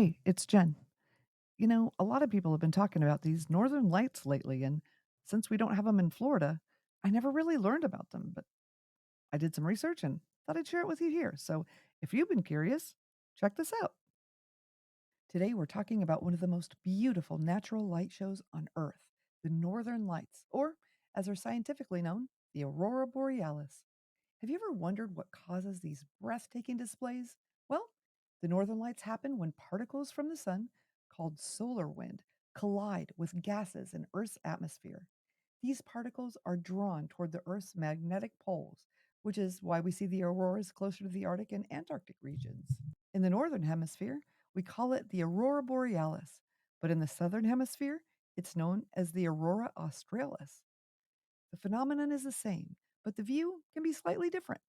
Hey, it's Jen. A lot of people have been talking about these northern lights lately, and since we don't have them in Florida, I never really learned about them, but I did some research and thought I'd share it with you here. So if you've been curious, check this out. Today, we're talking about one of the most beautiful natural light shows on Earth, the northern lights, or as they're scientifically known, the aurora borealis. Have you ever wondered what causes these breathtaking displays? Well, the northern lights happen when particles from the sun, called solar wind, collide with gases in Earth's atmosphere. These particles are drawn toward the Earth's magnetic poles, which is why we see the auroras closer to the Arctic and Antarctic regions. In the northern hemisphere, we call it the aurora borealis, but in the southern hemisphere, it's known as the aurora australis. The phenomenon is the same, but the view can be slightly different.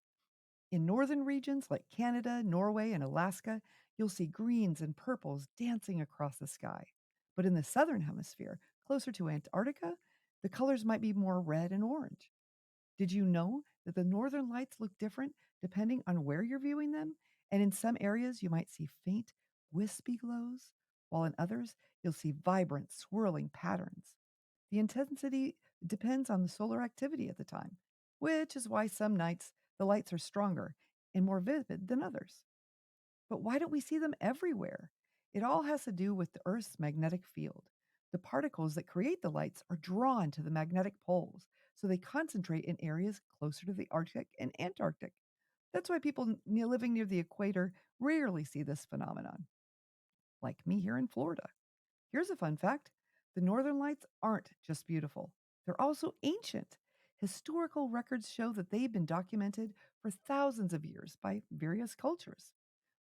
In northern regions like Canada, Norway, and Alaska, you'll see greens and purples dancing across the sky. But in the southern hemisphere, closer to Antarctica, the colors might be more red and orange. Did you know that the northern lights look different depending on where you're viewing them? And in some areas, you might see faint, wispy glows, while in others, you'll see vibrant, swirling patterns. The intensity depends on the solar activity at the time, which is why some nights the lights are stronger and more vivid than others. But why don't we see them everywhere? It all has to do with the Earth's magnetic field. The particles that create the lights are drawn to the magnetic poles, so they concentrate in areas closer to the Arctic and Antarctic. That's why people living near the equator rarely see this phenomenon, like me here in Florida. Here's a fun fact: the northern lights aren't just beautiful, they're also ancient. Historical records show that they've been documented for thousands of years by various cultures.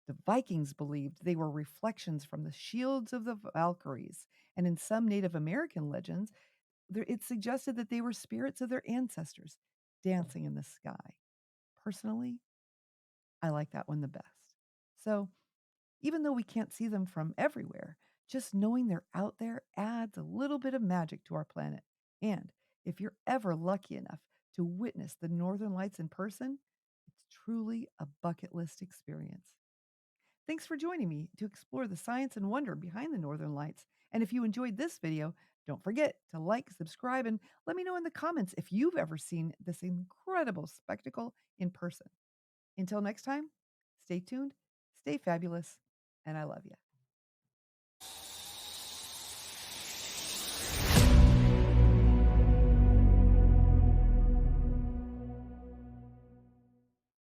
The Vikings believed they were reflections from the shields of the Valkyries, and in some Native American legends, it suggested that they were spirits of their ancestors dancing in the sky. Personally, I like that one the best. So, even though we can't see them from everywhere, just knowing they're out there adds a little bit of magic to our planet. And if you're ever lucky enough to witness the northern lights in person, it's truly a bucket list experience. Thanks for joining me to explore the science and wonder behind the northern lights. And if you enjoyed this video, don't forget to like, subscribe, and let me know in the comments if you've ever seen this incredible spectacle in person. Until next time, stay tuned, stay fabulous, and I love you.